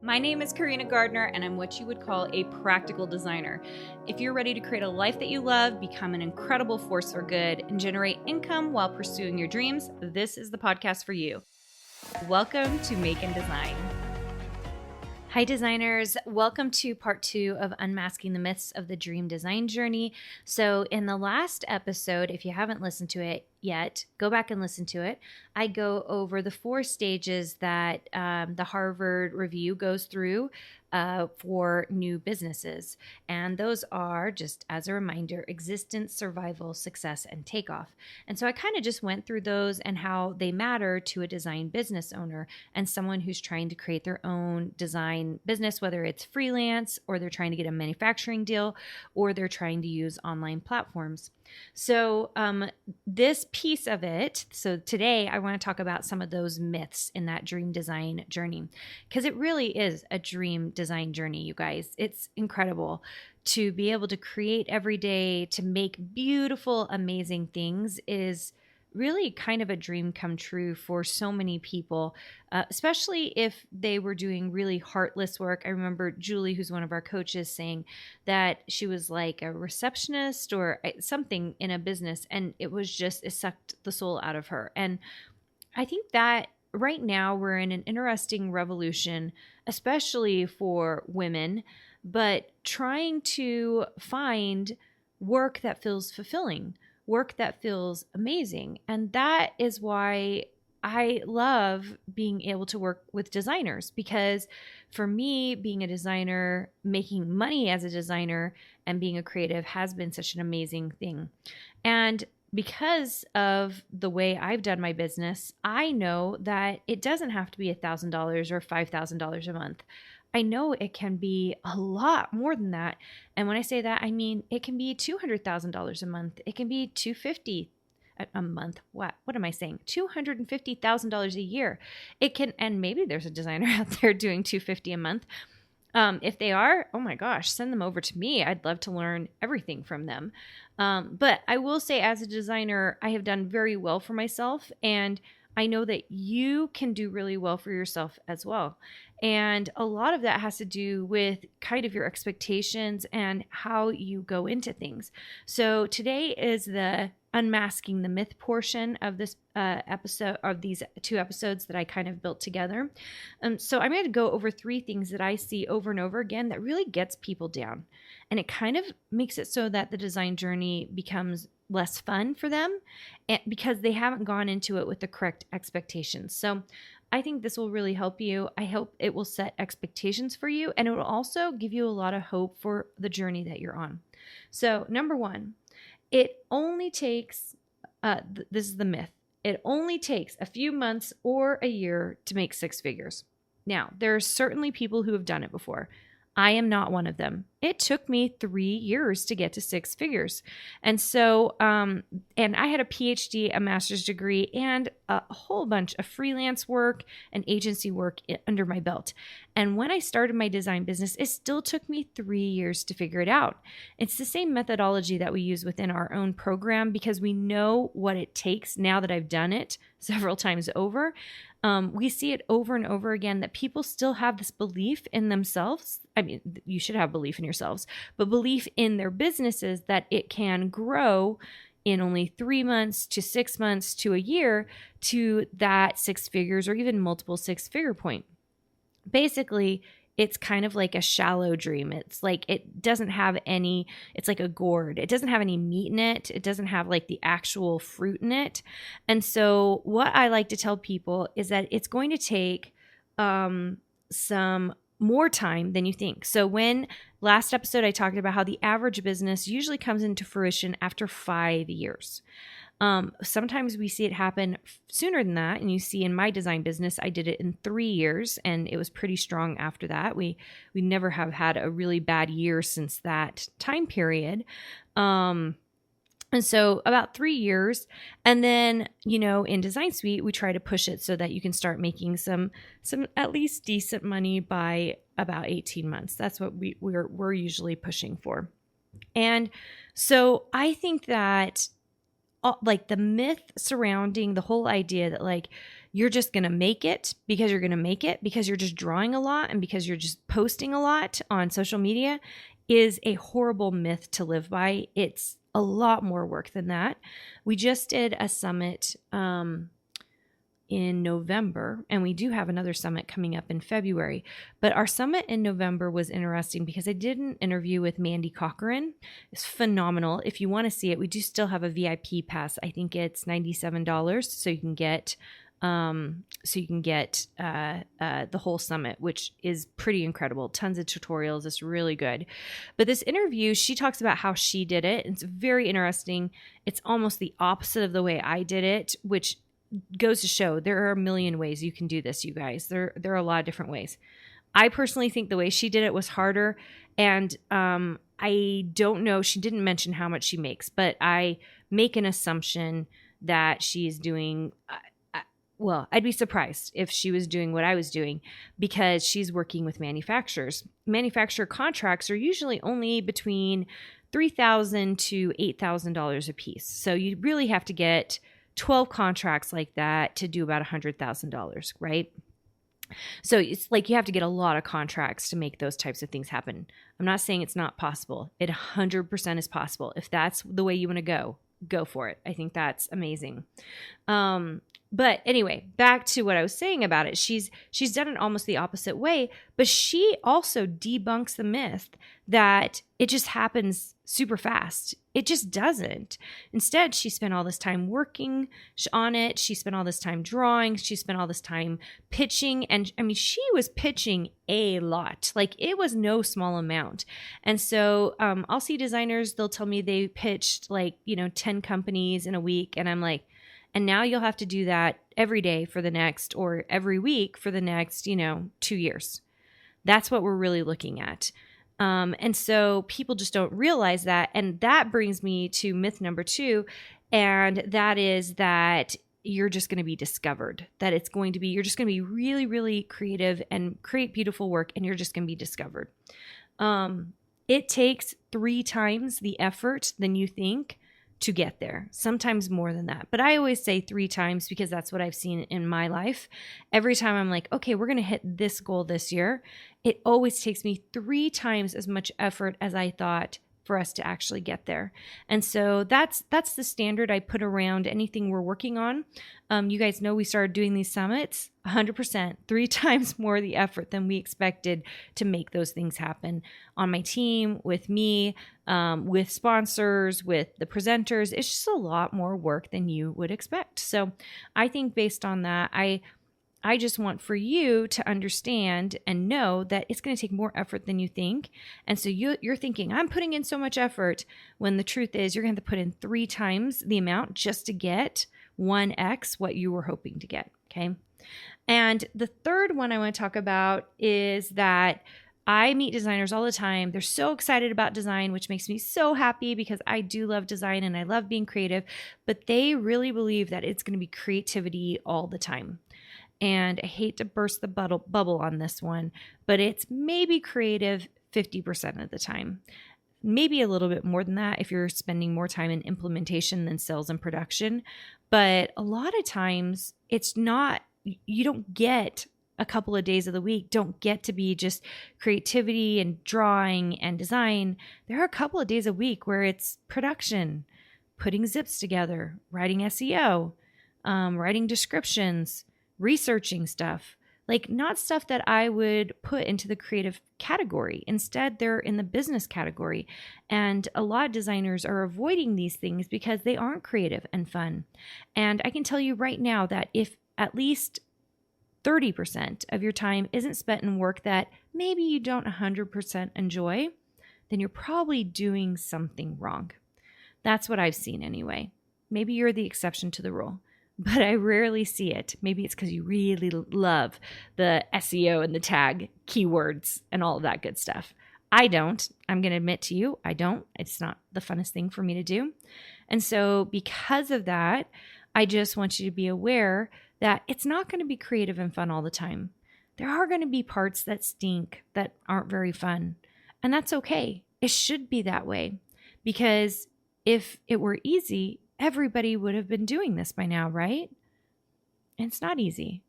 My name is Carina Gardner, and I'm what you would call a practical designer. If you're ready to create a life that you love, become an incredible force for good, and generate income while pursuing your dreams, this is the podcast for you. Welcome to Make and Design. Hi, designers. Welcome to part 2 of Unmasking the Myths of the Dream Design Journey. So in the last episode, if you haven't listened to it yet, go back and listen to it. I go over the 4 stages that the Harvard Review goes through for new businesses. And those are, just as a reminder, existence, survival, success, and takeoff. And so I kind of just went through those and how they matter to a design business owner and someone who's trying to create their own design business, whether it's freelance or they're trying to get a manufacturing deal or they're trying to use online platforms. So this piece of it, so today I want to talk about some of those myths in that dream design journey, because it really is a dream design journey, you guys. It's incredible to be able to create every day, to make beautiful, amazing things is really kind of a dream come true for so many people, especially if they were doing really heartless work. I remember Julie, who's one of our coaches, saying that she was like a receptionist or something in a business, and it sucked the soul out of her. And I think that right now we're in an interesting revolution, especially for women, but trying to find work that feels fulfilling, work that feels amazing. And that is why I love being able to work with designers, because for me, being a designer, making money as a designer, and being a creative has been such an amazing thing. And because of the way I've done my business, I know that it doesn't have to be $1,000 or $5,000 a month. I know it can be a lot more than that. And when I say that, I mean it can be $200,000 a month. It can be $250,000 a month. What am I saying? $250,000 a year. It can, and maybe there's a designer out there doing $250,000 a month. If they are, oh my gosh, send them over to me. I'd love to learn everything from them. But I will say, as a designer, I have done very well for myself, and I know that you can do really well for yourself as well. And a lot of that has to do with kind of your expectations and how you go into things. So today is the unmasking the myth portion of this episode, of these 2 episodes that I kind of built together. So I'm going to go over 3 things that I see over and over again that really gets people down. And it kind of makes it so that the design journey becomes less fun for them because they haven't gone into it with the correct expectations. So I think this will really help you. I hope it will set expectations for you, and it will also give you a lot of hope for the journey that you're on. So number 1, it only takes, this is the myth, it only takes a few months or a year to make 6 figures. Now, there are certainly people who have done it before. I am not one of them. It took me 3 years to get to 6 figures. And so, and I had a Ph.D., a master's degree, and a whole bunch of freelance work and agency work under my belt. And when I started my design business, it still took me 3 years to figure it out. It's the same methodology that we use within our own program because we know what it takes now that I've done it several times over. We see it over and over again that people still have this belief in themselves. I mean, you should have belief in yourselves, but belief in their businesses that it can grow in only 3 months to 6 months to a year to that 6 figures or even multiple 6-figure point. Basically, it's kind of like a shallow dream. It's like it doesn't have any, it's like a gourd. It doesn't have any meat in it. It doesn't have like the actual fruit in it. And so what I like to tell people is that it's going to take some more time than you think. So when last episode I talked about how the average business usually comes into fruition after 5 years. Sometimes we see it happen sooner than that. And you see in my design business, I did it in 3 years and it was pretty strong after that. We never have had a really bad year since that time period. And so about 3 years. And then, in Design Suite, we try to push it so that you can start making some at least decent money by about 18 months. That's what we're usually pushing for. And so I think that like the myth surrounding the whole idea that like you're just going to make it because you're going to make it because you're just drawing a lot and because you're just posting a lot on social media is a horrible myth to live by. It's a lot more work than that. We just did a summit in November, and we do have another summit coming up in February. But our summit in November was interesting because I did an interview with Mandy Cochran. It's phenomenal. If you want to see it, we do still have a VIP pass. I think it's $97, so you can get the whole summit, which is pretty incredible. Tons of tutorials. It's really good. But this interview, she talks about how she did it. It's very interesting. It's almost the opposite of the way I did it, which goes to show there are a million ways you can do this, you guys. There are a lot of different ways. I personally think the way she did it was harder. And I don't know, she didn't mention how much she makes, but I make an assumption that she is doing, well, I'd be surprised if she was doing what I was doing because she's working with manufacturers. Manufacturer contracts are usually only between $3,000 to $8,000 a piece. So you really have to get 12 contracts like that to do about $100,000, right? So it's like you have to get a lot of contracts to make those types of things happen. I'm not saying it's not possible. It 100% is possible. If that's the way you want to go for it. I think that's amazing. But anyway, back to what I was saying about it. She's done it almost the opposite way, but she also debunks the myth that it just happens super fast. It just doesn't. Instead, she spent all this time working on it. She spent all this time drawing. She spent all this time pitching. And I mean, she was pitching a lot. Like it was no small amount. And so I'll see designers, they'll tell me they pitched 10 companies in a week. And I'm like, and now you'll have to do that every day for the next, or every week for the next, 2 years. That's what we're really looking at. And so people just don't realize that. And that brings me to myth number 2. And that is that you're just going to be discovered, that you're just going to be really, really creative and create beautiful work. And you're just going to be discovered. It takes 3 times the effort than you think to get there, sometimes more than that. But I always say 3 times because that's what I've seen in my life. Every time I'm like, okay, we're going to hit this goal this year, it always takes me 3 times as much effort as I thought for us to actually get there. And so that's the standard I put around anything we're working on. You guys know we started doing these summits, 100%, 3 times more the effort than we expected to make those things happen on my team, with me, with sponsors, with the presenters. It's just a lot more work than you would expect. So I think based on that, I just want for you to understand and know that it's going to take more effort than you think. And so you're thinking, I'm putting in so much effort, when the truth is you're going to have to put in 3 times the amount just to get 1x what you were hoping to get. Okay. And the third one I want to talk about is that I meet designers all the time. They're so excited about design, which makes me so happy because I do love design and I love being creative, but they really believe that it's going to be creativity all the time. And I hate to burst the bubble on this one, but it's maybe creative 50% of the time. Maybe a little bit more than that if you're spending more time in implementation than sales and production. But a lot of times it's not, you don't get a couple of days of the week, don't get to be just creativity and drawing and design. There are a couple of days a week where it's production, putting zips together, writing SEO, writing descriptions, researching stuff, like not stuff that I would put into the creative category. Instead, they're in the business category. And a lot of designers are avoiding these things because they aren't creative and fun. And I can tell you right now that if at least 30% of your time isn't spent in work that maybe you don't 100% enjoy, then you're probably doing something wrong. That's what I've seen anyway. Maybe you're the exception to the rule, but I rarely see it. Maybe it's because you really love the SEO and the tag keywords and all of that good stuff. I don't. I'm going to admit to you, I don't. It's not the funnest thing for me to do. And so because of that, I just want you to be aware that it's not going to be creative and fun all the time. There are going to be parts that stink, that aren't very fun. And that's okay. It should be that way, because if it were easy, everybody would have been doing this by now, right? And it's not easy.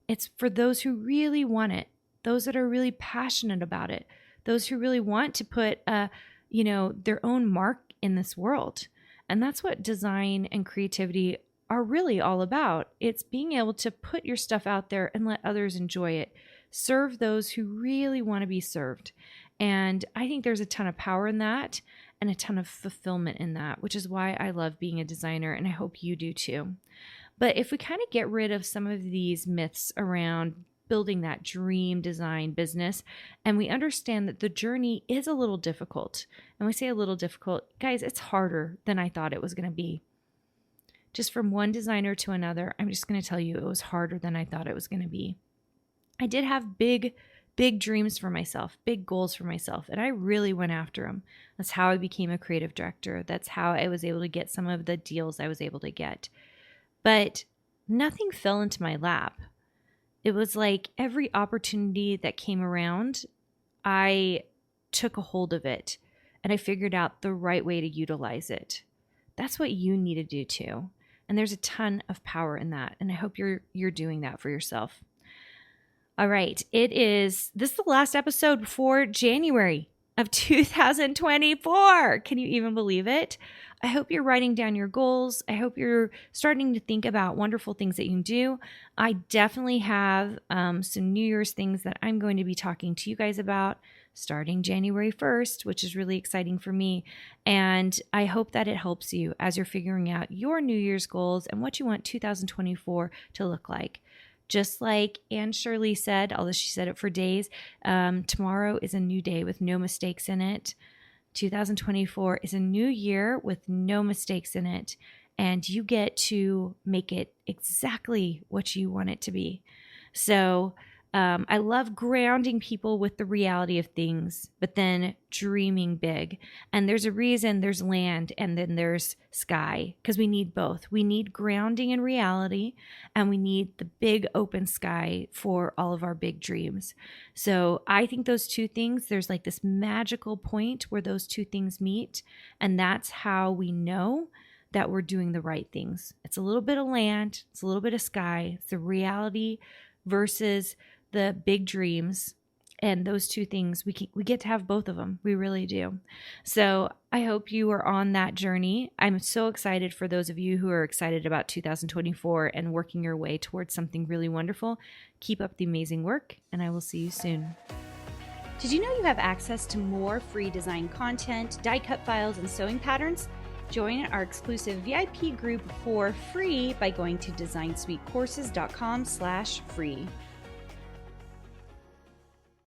It's for those who really want it, those that are really passionate about it, those who really want to put their own mark in this world. And that's what design and creativity are really all about. It's being able to put your stuff out there and let others enjoy it. Serve those who really want to be served. And I think there's a ton of power in that and a ton of fulfillment in that, which is why I love being a designer, and I hope you do too. But if we kind of get rid of some of these myths around building that dream design business, and we understand that the journey is a little difficult, and we say a little difficult, guys, it's harder than I thought it was going to be. Just from one designer to another, I'm just going to tell you it was harder than I thought it was going to be. I did have big dreams for myself, big goals for myself, and I really went after them. That's how I became a creative director. That's how I was able to get some of the deals I was able to get. But nothing fell into my lap. It was like every opportunity that came around, I took a hold of it and I figured out the right way to utilize it. That's what you need to do too. And there's a ton of power in that. And I hope you're doing that for yourself. All right. This is the last episode before January of 2024. Can you even believe it? I hope you're writing down your goals. I hope you're starting to think about wonderful things that you can do. I definitely have some New Year's things that I'm going to be talking to you guys about starting January 1st, which is really exciting for me. And I hope that it helps you as you're figuring out your New Year's goals and what you want 2024 to look like. Just like Anne Shirley said, although she said it for days, tomorrow is a new day with no mistakes in it. 2024 is a new year with no mistakes in it, and you get to make it exactly what you want it to be. So I love grounding people with the reality of things, but then dreaming big. And there's a reason there's land and then there's sky, because we need both. We need grounding in reality, and we need the big open sky for all of our big dreams. So I think those two things, there's like this magical point where those two things meet, and that's how we know that we're doing the right things. It's a little bit of land, it's a little bit of sky, it's the reality versus the big dreams. And those two things, we get to have both of them. We really do. So I hope you are on that journey. I'm so excited for those of you who are excited about 2024 and working your way towards something really wonderful. Keep up the amazing work, and I will see you soon. Did you know you have access to more free design content, die cut files, and sewing patterns? Join our exclusive VIP group for free by going to designsweetcourses.com/free.